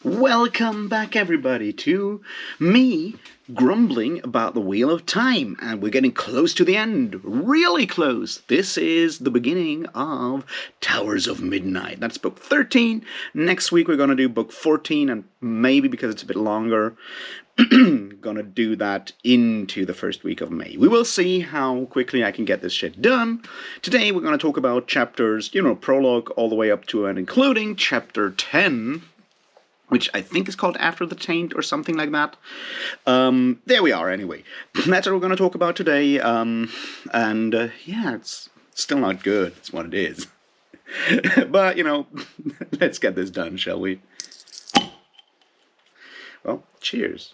Welcome back, everybody, to me grumbling about the Wheel of Time, and we're getting close to the end, really close. This is the beginning of Towers of Midnight. That's book 13. Next week we're going to do book 14, and maybe because it's a bit longer, gonna do that into the first week of May. We will see how quickly I can get this shit done. Today we're gonna talk about chapters, prologue all the way up to and including chapter 10, which I think is called After the Taint or something like that. There we are, anyway. That's what we're going to talk about today. Yeah, it's still not good. It's what it is. But, let's get this done, shall we? Well, cheers.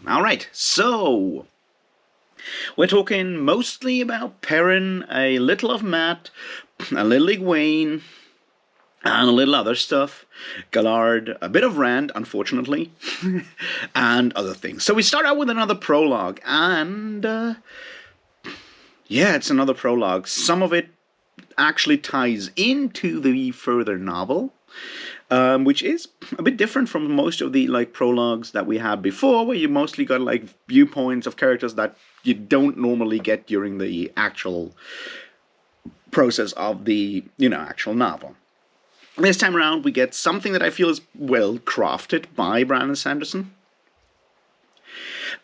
All right, so we're talking mostly about Perrin, a little of Matt, a little Egwene, and a little other stuff. Gallard, a bit of Rand, unfortunately, and other things. So we start out with another prologue, and yeah, it's another prologue. Some of it actually ties into the further novel, which is a bit different from most of the prologues that we had before, where you mostly got viewpoints of characters that you don't normally get during the actual process of the actual novel. This time around, we get something that I feel is well crafted by Brandon Sanderson,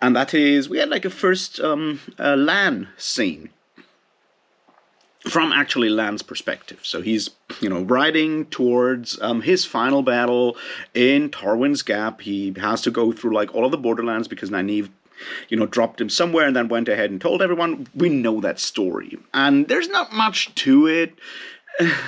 and that is we had a first Lan scene. From actually Lan's perspective. So he's, riding towards his final battle in Tarwin's Gap. He has to go through all of the Borderlands because Nynaeve, dropped him somewhere and then went ahead and told everyone. We know that story. And there's not much to it.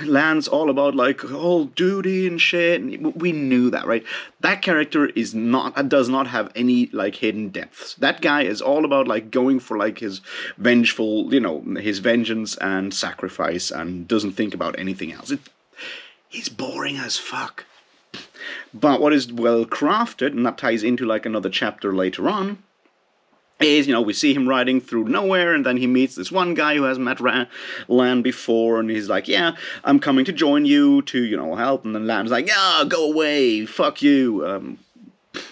Lan's all about all duty and shit. And we knew that, right? That character does not have any hidden depths. That guy is all about going for his vengeful, his vengeance and sacrifice, and doesn't think about anything else. He's boring as fuck. But what is well crafted, and that ties into another chapter later on, is, we see him riding through nowhere, and then he meets this one guy who hasn't met Lan before, and he's like, yeah, I'm coming to join you to, help, and then Lan's like, yeah, go away, fuck you,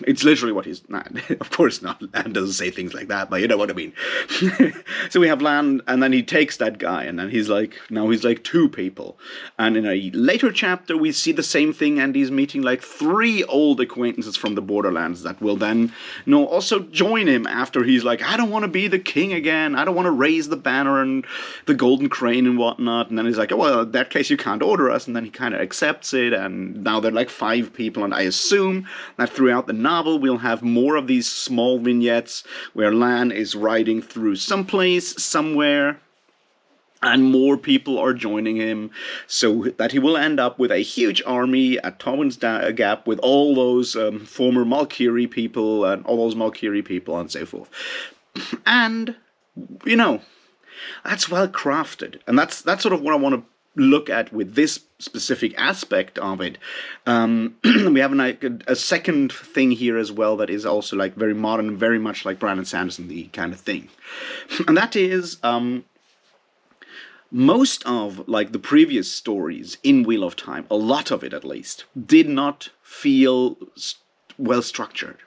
it's literally what he's not. Of course not. Lan doesn't say things like that, but you know what I mean. So we have Lan, and then he takes that guy, and then now he's two people. And in a later chapter, we see the same thing, and he's meeting 3 old acquaintances from the Borderlands that will then, also join him after he's I don't want to be the king again. I don't want to raise the banner and the golden crane and whatnot. And then he's like, oh, well, in that case, you can't order us. And then he kind of accepts it, and now they're 5 people, and I assume that throughout the novel we'll have more of these small vignettes where Lan is riding through someplace, somewhere, and more people are joining him, so that he will end up with a huge army at Tarwin's Gap with all those former Malkiri people and all those Malkiri people and so forth. And, that's well crafted, and that's sort of what I want to look at with this specific aspect of it. We have a second thing here as well that is also very modern, very much like Brandon Sanderson, the kind of thing. And that is most of the previous stories in Wheel of Time, a lot of it at least, did not feel well structured.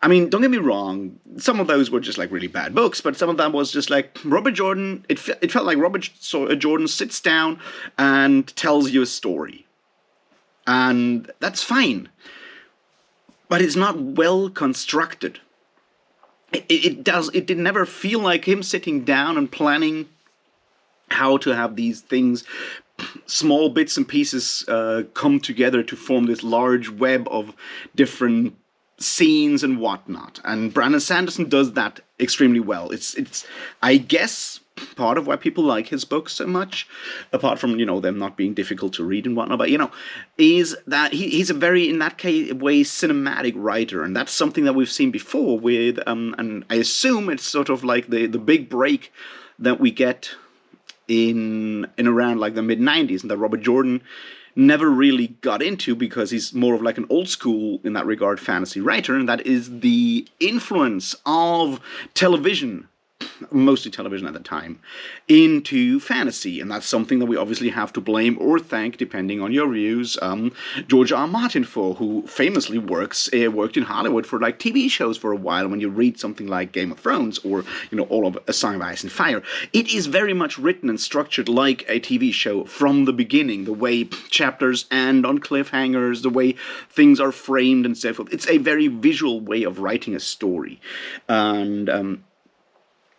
I mean, don't get me wrong, some of those were just really bad books, but some of them was just Robert Jordan, it felt like Robert Jordan sits down and tells you a story. And that's fine. But it's not well constructed. It did never feel like him sitting down and planning how to have these things, small bits and pieces come together to form this large web of different scenes and whatnot, and Brandon Sanderson does that extremely well. It's I guess part of why people like his books so much, apart from them not being difficult to read and whatnot, but is that he's a very, in that case, way cinematic writer, and that's something that we've seen before with and I assume it's sort of the big break that we get in around the mid-90s, and that Robert Jordan never really got into because he's more of an old school, in that regard, fantasy writer, and that is the influence of television mostly television at the time, into fantasy, and that's something that we obviously have to blame or thank, depending on your views, George R. R. Martin for, who famously worked in Hollywood for like TV shows for a while. When you read something like Game of Thrones or all of A Song of Ice and Fire, it is very much written and structured like a TV show from the beginning. The way chapters end on cliffhangers, the way things are framed and so forth. It's a very visual way of writing a story, and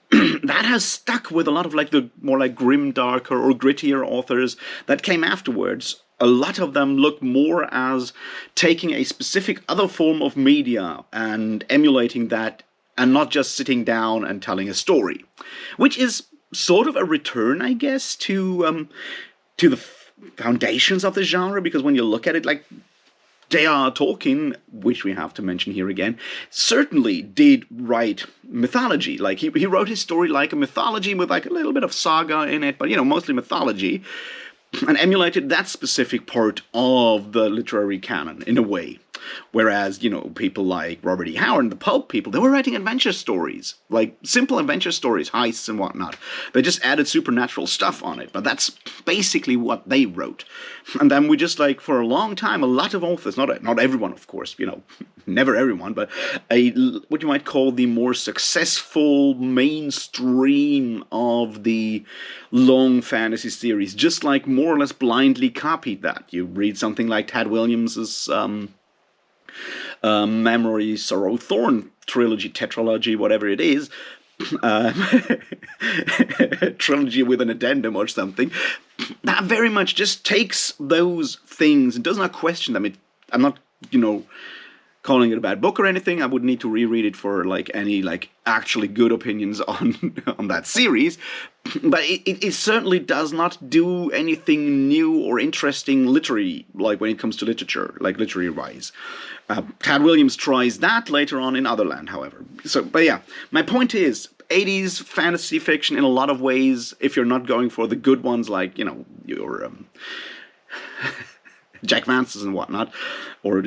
that has stuck with a lot of like the more like grim, darker or grittier authors that came afterwards. A lot of them look more as taking a specific other form of media and emulating that, and not just sitting down and telling a story, which is sort of a return, I guess, to the foundations of the genre. Because when you look at it, like, J.R.R. Tolkien, which we have to mention here again, certainly did write mythology. Like, he wrote his story like a mythology with like a little bit of saga in it, but mostly mythology, and emulated that specific part of the literary canon in a way. Whereas, people like Robert E. Howard and the pulp people, they were writing adventure stories, like simple adventure stories, heists and whatnot. They just added supernatural stuff on it, but that's basically what they wrote. And then we just, like, for a long time, a lot of authors, not everyone, of course, never everyone, but what you might call the more successful mainstream of the long fantasy series, just like more or less blindly copied that. You read something like Tad Williams's Memory, Sorrow, Thorn trilogy, tetralogy, whatever it is, trilogy with an addendum or something, that very much just takes those things and does not question them. I'm not, calling it a bad book or anything. I would need to reread it for like any like actually good opinions on that series, but it certainly does not do anything new or interesting literary, like when it comes to literature, like literary wise. Tad Williams tries that later on in Otherland, however. But yeah, my point is, 80s fantasy fiction in a lot of ways, if you're not going for the good ones like, your Jack Vance's and whatnot, or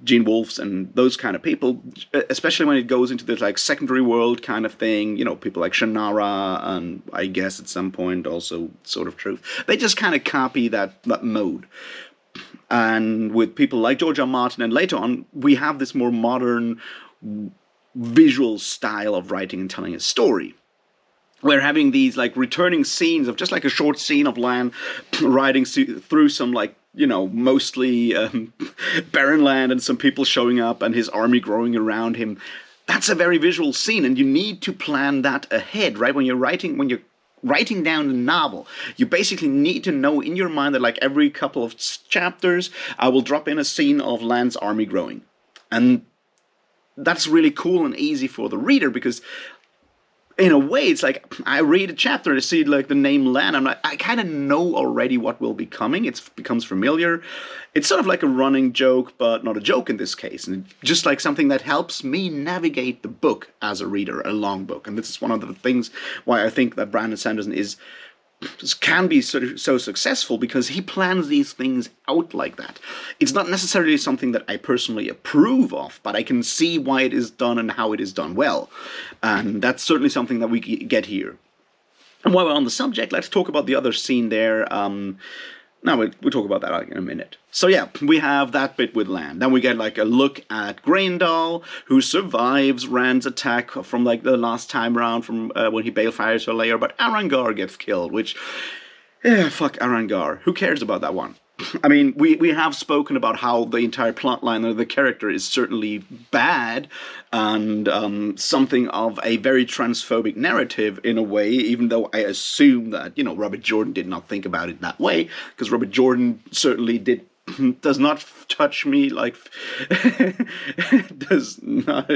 Gene Wolfe's and those kind of people, especially when it goes into this like secondary world kind of thing, people like Shannara and I guess at some point also Sword of Truth, they just kind of copy that mode. And with people like George R. R. Martin and later on, we have this more modern visual style of writing and telling a story. We're having these like returning scenes of just like a short scene of Lan riding through some like, mostly barren land and some people showing up and his army growing around him. That's a very visual scene, and you need to plan that ahead, right? When you're writing down the novel, you basically need to know in your mind that like every couple of chapters, I will drop in a scene of Lan's army growing. And that's really cool and easy for the reader, because in a way, it's like I read a chapter and I see like the name Lan. I'm like, I kind of know already what will be coming. It becomes familiar. It's sort of like a running joke, but not a joke in this case. And just like something that helps me navigate the book as a reader, a long book. And this is one of the things why I think that Brandon Sanderson can be so successful, because he plans these things out like that. It's not necessarily something that I personally approve of, but I can see why it is done and how it is done well. And that's certainly something that we get here. And while we're on the subject, let's talk about the other scene there. Now we'll talk about that in a minute. So yeah, we have that bit with Lan. Then we get like a look at Grendel, who survives Rand's attack from like the last time around from when he balefires her lair, but Arangar gets killed, which, fuck Arangar. Who cares about that one? I mean, we have spoken about how the entire plotline of the character is certainly bad and something of a very transphobic narrative in a way, even though I assume that, Robert Jordan did not think about it that way, because Robert Jordan certainly does not touch me like, does not,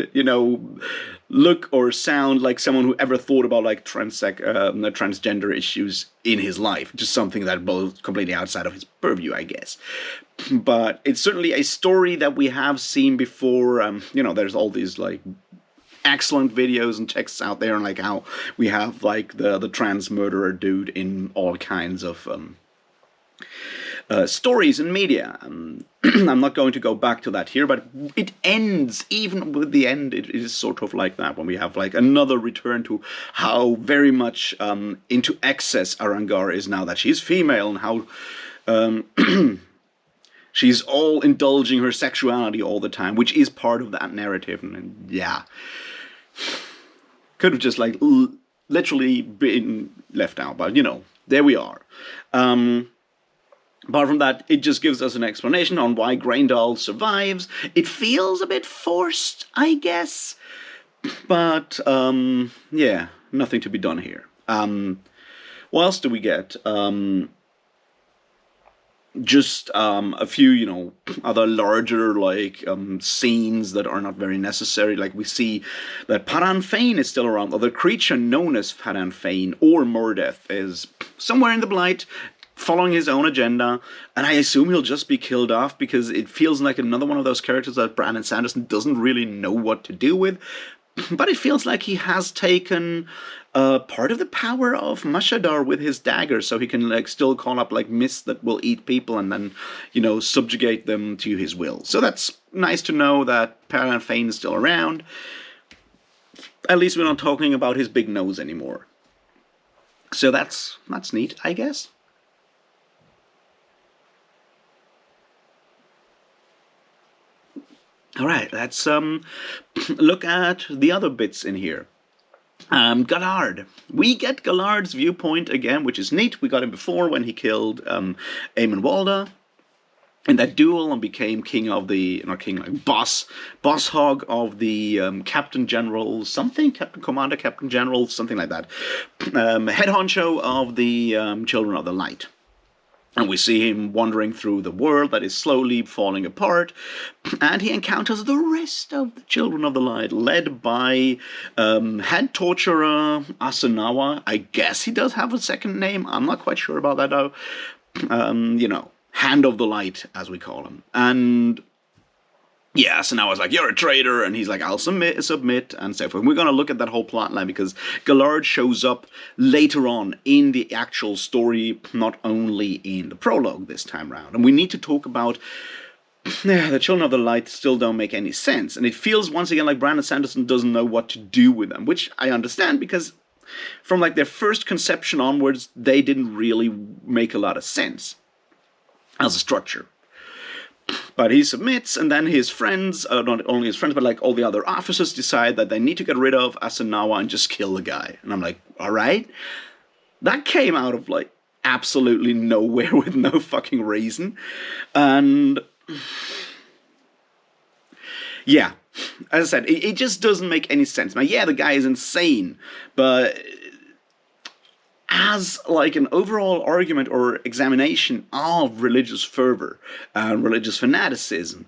look or sound like someone who ever thought about like transgender issues in his life. Just something that was completely outside of his purview, I guess. But it's certainly a story that we have seen before. There's all these like excellent videos and texts out there, and like how we have like the trans murderer dude in all kinds of stories in media. I'm not going to go back to that here, but it ends, even with the end, it is sort of like that, when we have like another return to how very much into excess Arangar is now that she's female, and how she's all indulging her sexuality all the time, which is part of that narrative. And yeah, could have just like literally been left out, but there we are. Apart from that, it just gives us an explanation on why Graendal survives. It feels a bit forced, I guess, but yeah, nothing to be done here. What else do we get? Just a few, other larger scenes that are not very necessary. Like we see that Paran Fain is still around, or the creature known as Paran Fain or Mordeth is somewhere in the Blight, following his own agenda, and I assume he'll just be killed off, because it feels like another one of those characters that Brandon Sanderson doesn't really know what to do with. But it feels like he has taken part of the power of Mashadar with his dagger, so he can still call up mist that will eat people and then, subjugate them to his will. So that's nice to know that Paran Fain is still around. At least we're not talking about his big nose anymore. So that's neat, I guess. All right, let's look at the other bits in here. Gallard. We get Gallard's viewpoint again, which is neat. We got him before when he killed Aemon Walda in that duel and became king of the, not king, boss hog of the Captain General something, Captain Commander, Captain General, something like that. Head honcho of the Children of the Light. And we see him wandering through the world that is slowly falling apart. And he encounters the rest of the Children of the Light, led by head torturer Asanawa. I guess he does have a second name. I'm not quite sure about that, though. Hand of the Light, as we call him. And yeah, Asanawa's like, you're a traitor. And he's like, I'll submit, and so forth. And we're going to look at that whole plot line, because Gallard shows up later on in the actual story, not only in the prologue this time round. And we need to talk about the Children of the Light still don't make any sense. And it feels, once again, like Brandon Sanderson doesn't know what to do with them, which I understand, because from their first conception onwards, they didn't really make a lot of sense as a structure. But he submits, and then his friends, not only his friends, but all the other officers decide that they need to get rid of Asanawa and just kill the guy. And I'm like, all right. That came out of absolutely nowhere with no fucking reason. And yeah, as I said, it just doesn't make any sense. Now, yeah, the guy is insane, but as an overall argument or examination of religious fervor and religious fanaticism,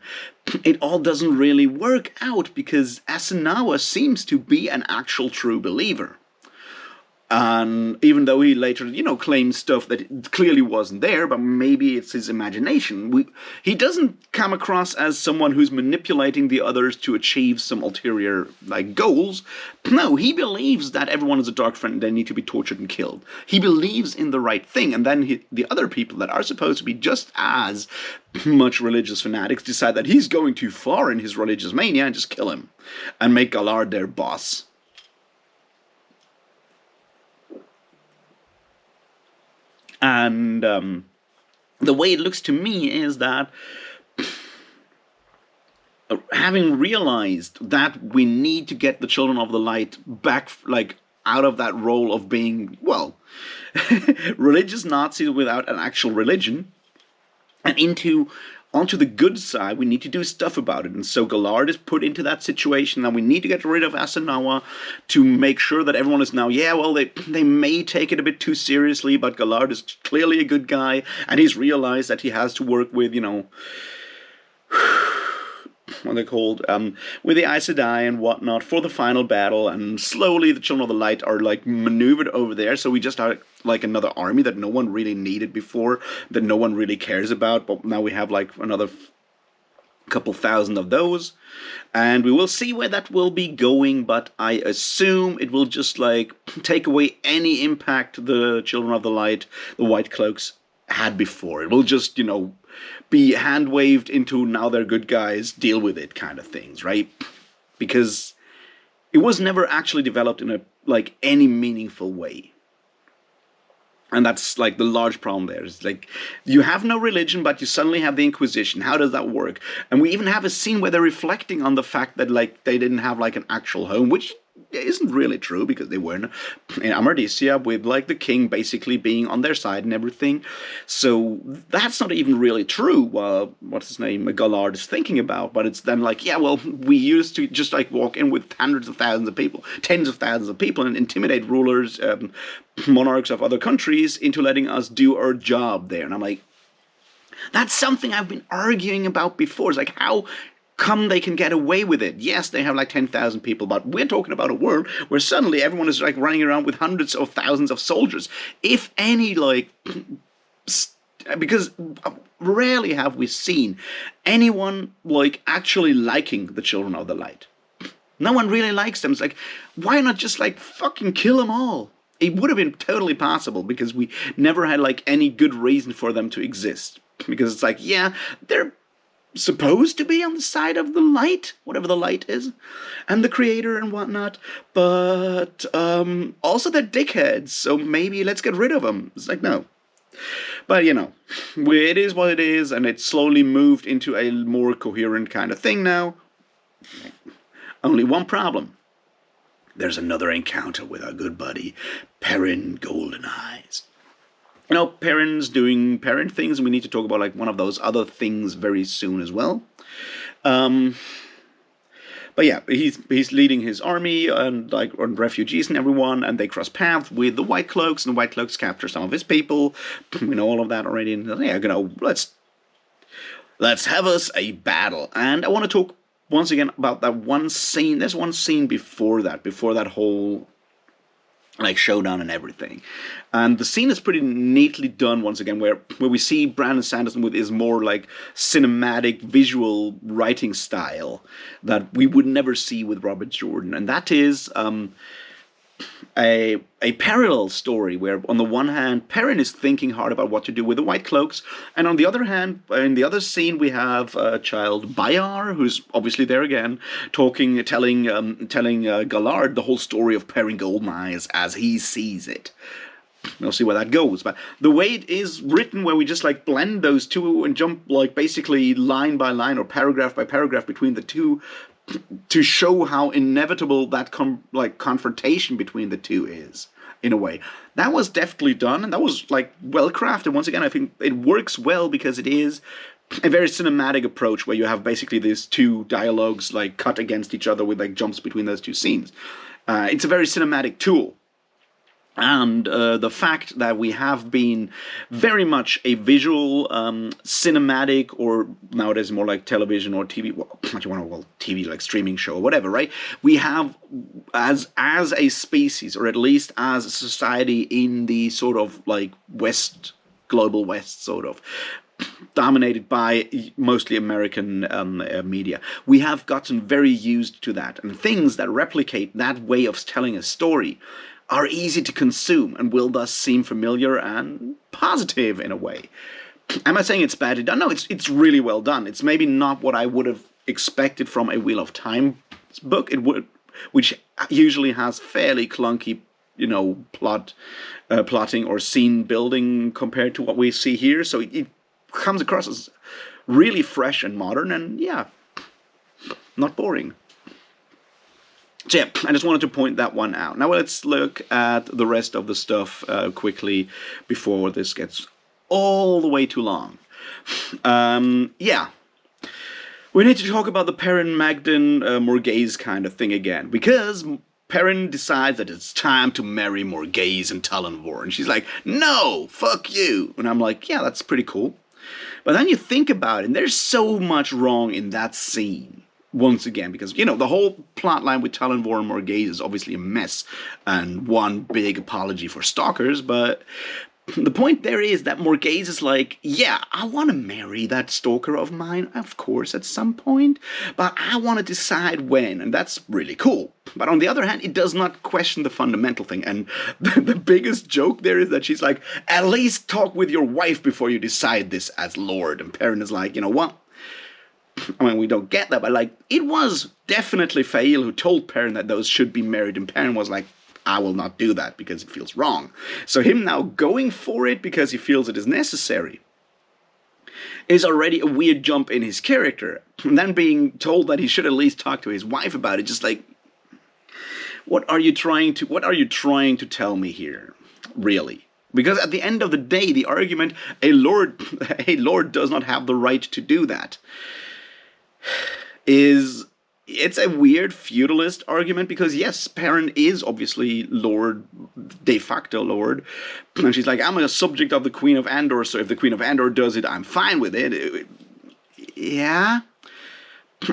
it all doesn't really work out, because Asanawa seems to be an actual true believer. And even though he later, claims stuff that clearly wasn't there, but maybe it's his imagination, he doesn't come across as someone who's manipulating the others to achieve some ulterior, goals. No, he believes that everyone is a dark friend and they need to be tortured and killed. He believes in the right thing, and then the other people that are supposed to be just as much religious fanatics decide that he's going too far in his religious mania and just kill him and make Gallard their boss. And the way it looks to me is that, having realized that we need to get the Children of the Light back, out of that role of being, religious Nazis without an actual religion, and onto the good side, we need to do stuff about it. And so Gallard is put into that situation, and we need to get rid of Asanawa to make sure that everyone is now, they may take it a bit too seriously, but Gallard is clearly a good guy, and he's realized that he has to work with, what they're called, with the Aes Sedai and whatnot for the final battle, and slowly the Children of the Light are maneuvered over there, so we just have another army that no one really needed before, that no one really cares about, but now we have another couple thousand of those, and we will see where that will be going, but I assume it will just take away any impact the Children of the Light, the White Cloaks, had before. It will just, be hand waved into now they're good guys, deal with it kind of things, right? Because it was never actually developed in any meaningful way. And that's like the large problem there. It's like you have no religion, but you suddenly have the Inquisition. How does that work? And we even have a scene where they're reflecting on the fact that they didn't have an actual home, which isn't really true because they weren't in Amardisia with the king basically being on their side and everything. So that's not even really true. What's his name? Gallard is thinking about, but it's then we used to just walk in with hundreds of thousands of people, tens of thousands of people, and intimidate rulers, monarchs of other countries into letting us do our job there. And I'm like, that's something I've been arguing about before. It's how come they can get away with it? Yes, they have 10,000 people, but we're talking about a world where suddenly everyone is running around with hundreds of thousands of soldiers. If any, because rarely have we seen anyone actually liking the Children of the Light. No one really likes them. It's why not just fucking kill them all? It would have been totally possible because we never had any good reason for them to exist. Because it's yeah, they're supposed to be on the side of the light, whatever the light is, and the creator and whatnot, but also they're dickheads, so maybe let's get rid of them. It's no. But it is what it is, and it's slowly moved into a more coherent kind of thing now. Only one problem. There's another encounter with our good buddy, Perrin Goldeneyes. Perrin's doing Perrin things, and we need to talk about one of those other things very soon as well. But yeah, he's leading his army and refugees and everyone, and they cross paths with the White Cloaks, and the White Cloaks capture some of his people. We know all of that already. And let's have us a battle. And I want to talk once again about that one scene. There's one scene before that whole showdown and everything. And the scene is pretty neatly done once again, where we see Brandon Sanderson with his more cinematic visual writing style that we would never see with Robert Jordan. And that is a parallel story where on the one hand Perrin is thinking hard about what to do with the White Cloaks, and on the other hand, in the other scene we have child Bayar, who's obviously there again, telling Gallard the whole story of Perrin Goldeneyes as he sees it. We'll see where that goes, but the way it is written, where we just blend those two and jump basically line by line or paragraph by paragraph between the two, to show how inevitable that confrontation between the two is, in a way. That was deftly done, and that was well crafted. Once again, I think it works well because it is a very cinematic approach where you have basically these two dialogues cut against each other with jumps between those two scenes. It's a very cinematic tool. And the fact that we have been very much a visual, cinematic, or nowadays more television or TV, what you want to call TV, streaming show or whatever, right? We have, as a species, or at least as a society in the sort of West, global West sort of, dominated by mostly American media. We have gotten very used to that, and things that replicate that way of telling a story are easy to consume and will thus seem familiar and positive in a way. Am I saying it's badly done? No, it's really well done. It's maybe not what I would have expected from a Wheel of Time book. Which usually has fairly clunky, plotting or scene building compared to what we see here. So it comes across as really fresh and modern, and yeah, not boring. So yeah, I just wanted to point that one out. Now let's look at the rest of the stuff quickly before this gets all the way too long. Yeah. We need to talk about the Perrin Magdan Morghese kind of thing again, because Perrin decides that it's time to marry Morghese and Talonvor, and she's like, no, fuck you. And I'm like, yeah, that's pretty cool. But then you think about it, and there's so much wrong in that scene. Once again, because, the whole plot line with Talonvor and Morghese is obviously a mess and one big apology for stalkers, but the point there is that Morghese is like, yeah, I want to marry that stalker of mine, of course, at some point, but I want to decide when, and that's really cool. But on the other hand, it does not question the fundamental thing, and the biggest joke there is that she's like, at least talk with your wife before you decide this as Lord. And Perrin is like, you know what? I mean, we don't get that, but like, it was definitely Fael who told Perrin that those should be married, and Perrin was like, I will not do that because it feels wrong. So him now going for it because he feels it is necessary is already a weird jump in his character. And then being told that he should at least talk to his wife about it, just like, what are you trying to tell me here, really? Because at the end of the day, the argument, a lord does not have the right to do that, it's a weird feudalist argument, because yes, Perrin is obviously Lord, de facto Lord, and she's like, I'm a subject of the Queen of Andor, so if the Queen of Andor does it, I'm fine with it. Yeah.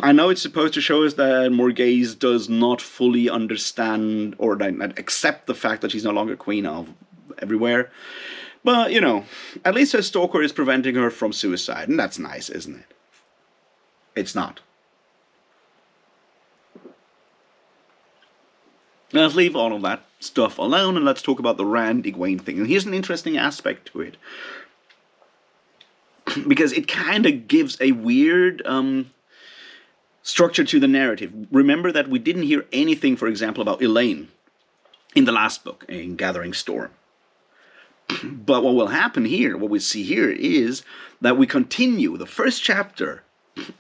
I know it's supposed to show us that Morghese does not fully understand or accept the fact that she's no longer Queen of everywhere, but, you know, at least her stalker is preventing her from suicide, and that's nice, isn't it? It's not. Let's leave all of that stuff alone and let's talk about the Rand Egwene thing. And here's an interesting aspect to it, because it kind of gives a weird structure to the narrative. Remember that we didn't hear anything, for example, about Elaine in the last book, in Gathering Storm. But what will happen here, what we see here, is that we continue the first chapter,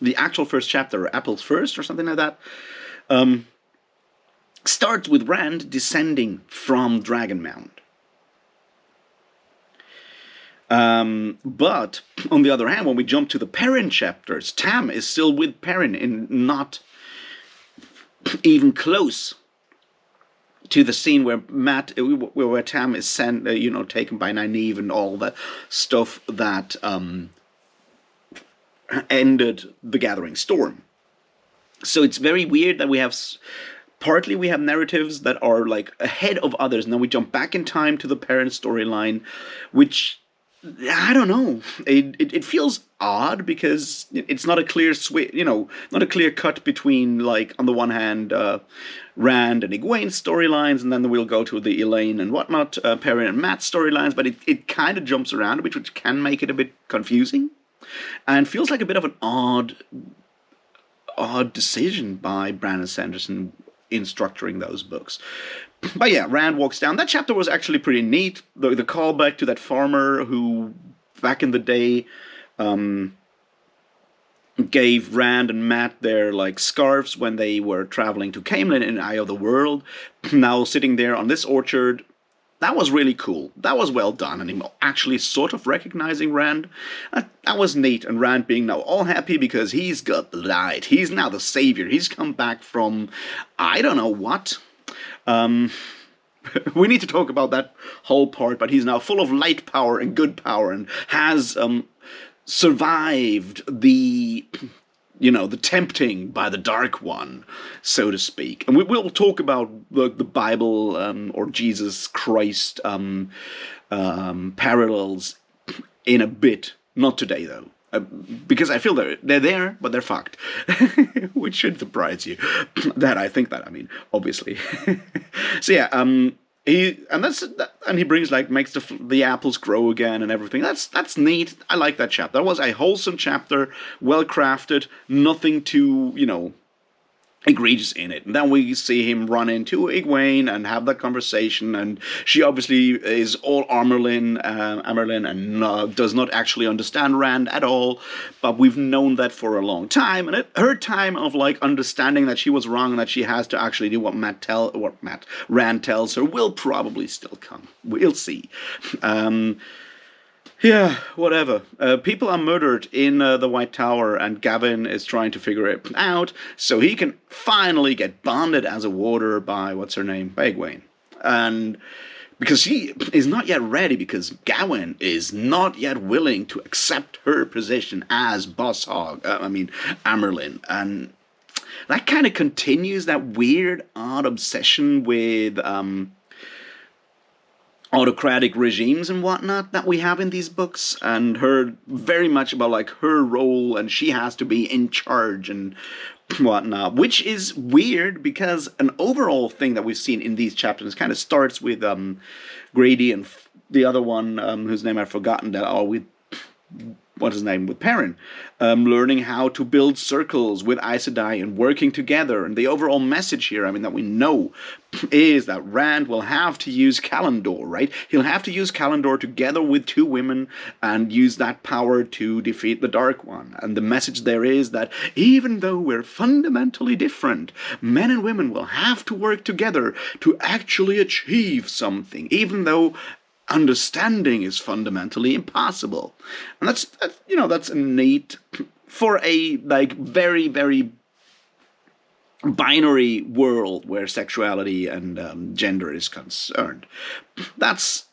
the actual first chapter, or Apple's First, or something like that, starts with Rand descending from Dragonmount. But, on the other hand, when we jump to the Perrin chapters, Tam is still with Perrin, and not even close to the scene where where Tam is sent, taken by Nynaeve and all the stuff that ended the Gathering Storm. So it's very weird that we have... Partly we have narratives that are like ahead of others, and then we jump back in time to the Perrin storyline, which, I don't know, it feels odd, because it's not a clear switch, not a clear cut between, like, on the one hand, Rand and Egwene storylines, and then we'll go to the Elaine and whatnot, Perrin and Matt storylines, but it kind of jumps around a bit, which can make it a bit confusing, and feels like a bit of an odd decision by Brandon Sanderson in structuring those books. But yeah, Rand walks down. That chapter was actually pretty neat. The callback to that farmer who, back in the day, gave Rand and Matt their, like, scarves when they were traveling to Camelin in Eye of the World. Now sitting there on this orchard. That was really cool. That was well done, and him actually sort of recognizing Rand. That was neat, and Rand being now all happy because he's got the light. He's now the savior. He's come back from, I don't know what. We need to talk about that whole part, but he's now full of light power and good power, and has survived the tempting by the Dark One, so to speak. And we will talk about the Bible or Jesus Christ parallels in a bit. Not today, though. Because I feel they're there, but they're fucked. Which should surprise you. Obviously. So yeah, he brings, like, makes the apples grow again and everything. That's neat. I like that chapter. That was a wholesome chapter, well crafted, nothing too, egregious in it. And then we see him run into Egwene and have that conversation, and she obviously is all Amerlin and does not actually understand Rand at all, but we've known that for a long time, and her time of, like, understanding that she was wrong and that she has to actually do what Rand tells her will probably still come. We'll see. Yeah, whatever. People are murdered in the White Tower, and Gavin is trying to figure it out, so he can finally get bonded as a warder by, what's her name? By Egwene. And because she is not yet ready, because Gawain is not yet willing to accept her position as Boss Hog, Amerlin. And that kind of continues that weird, odd obsession with... autocratic regimes and whatnot that we have in these books, and her very much about like her role, and she has to be in charge and whatnot, which is weird because an overall thing that we've seen in these chapters kind of starts with Grady and the other one whose name I've forgotten, that are with what's his name, with Perrin, learning how to build circles with Aes Sedai and working together. And the overall message here, I mean, that we know is that Rand will have to use Callandor, right? He'll have to use Callandor together with two women and use that power to defeat the Dark One. And the message there is that even though we're fundamentally different, men and women will have to work together to actually achieve something, even though understanding is fundamentally impossible. And that's innate for a like very, very binary world where sexuality and gender is concerned. That's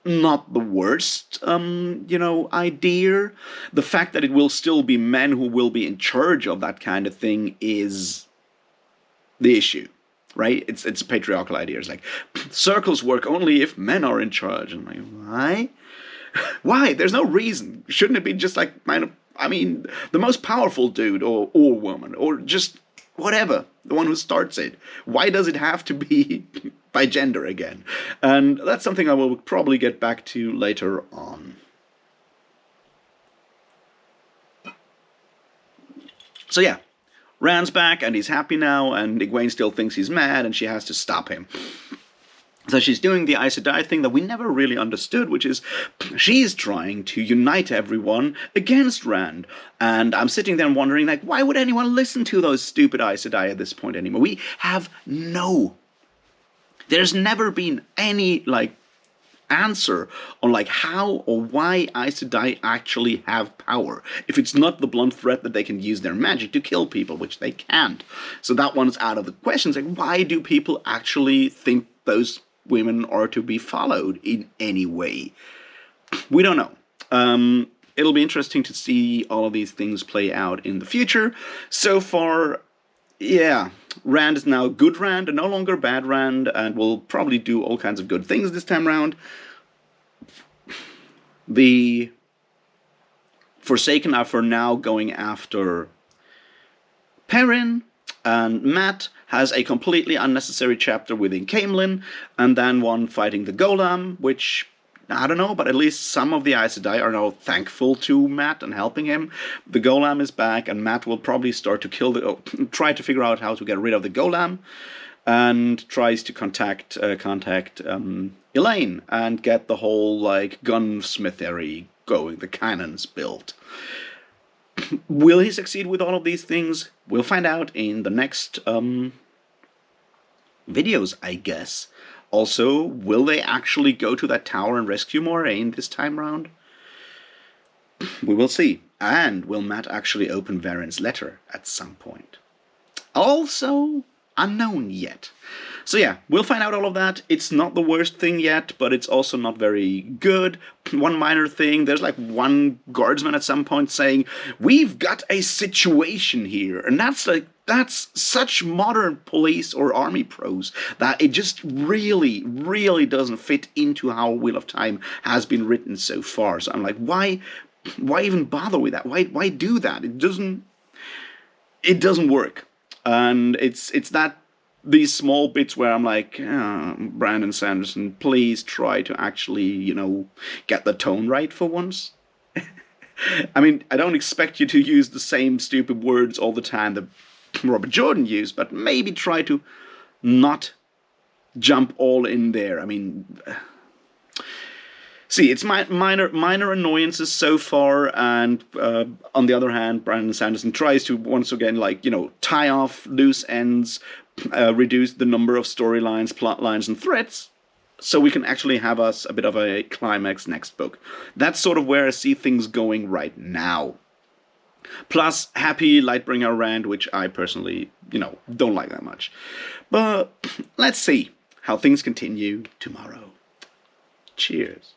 not the worst idea. The fact that it will still be men who will be in charge of that kind of thing is the issue. Right? It's a patriarchal idea. It's like, circles work only if men are in charge. And I'm like, why? Why? There's no reason. Shouldn't it be just like, I mean, the most powerful dude or woman, or just whatever, the one who starts it? Why does it have to be by gender again? And that's something I will probably get back to later on. So yeah. Rand's back, and he's happy now, and Egwene still thinks he's mad, and she has to stop him. So she's doing the Aes Sedai thing that we never really understood, which is she's trying to unite everyone against Rand. And I'm sitting there wondering, like, why would anyone listen to those stupid Aes Sedai at this point anymore? We have there's never been any, like, answer on like how or why Aes Sedai actually have power, if it's not the blunt threat that they can use their magic to kill people, which they can't. So that one's out of the question. It's like, why do people actually think those women are to be followed in any way? We don't know. It'll be interesting to see all of these things play out in the future. So far, yeah, Rand is now good Rand and no longer bad Rand, and will probably do all kinds of good things this time around. The Forsaken are for now going after Perrin, and Matt has a completely unnecessary chapter within Caemlyn, and then one fighting the Golem, which, I don't know, but at least some of the Aes Sedai are now thankful to Matt and helping him. The Golem is back, and Matt will probably start to try to figure out how to get rid of the Golem, and tries to contact Elaine and get the whole like gunsmithery going, the cannons built. Will he succeed with all of these things? We'll find out in the next videos, I guess. Also, will they actually go to that tower and rescue Moiraine this time round? We will see. And will Matt actually open Varen's letter at some point? Also unknown yet. So yeah, we'll find out all of that. It's not the worst thing yet, but it's also not very good. One minor thing, there's like one guardsman at some point saying, "We've got a situation here." And that's such modern police or army prose that it just really, really doesn't fit into how Wheel of Time has been written so far. So I'm like, why even bother with that? Why do that? It doesn't work. And it's that these small bits where I'm like, oh, Brandon Sanderson, please try to actually, get the tone right for once. I mean, I don't expect you to use the same stupid words all the time that Robert Jordan used, but maybe try to not jump all in there. I mean, see, it's minor annoyances so far, and on the other hand, Brandon Sanderson tries to once again, tie off loose ends, reduce the number of storylines, plot lines, and threats, so we can actually have us a bit of a climax next book. That's sort of where I see things going right now. Plus, happy Lightbringer Rand, which I personally, don't like that much. But let's see how things continue tomorrow. Cheers.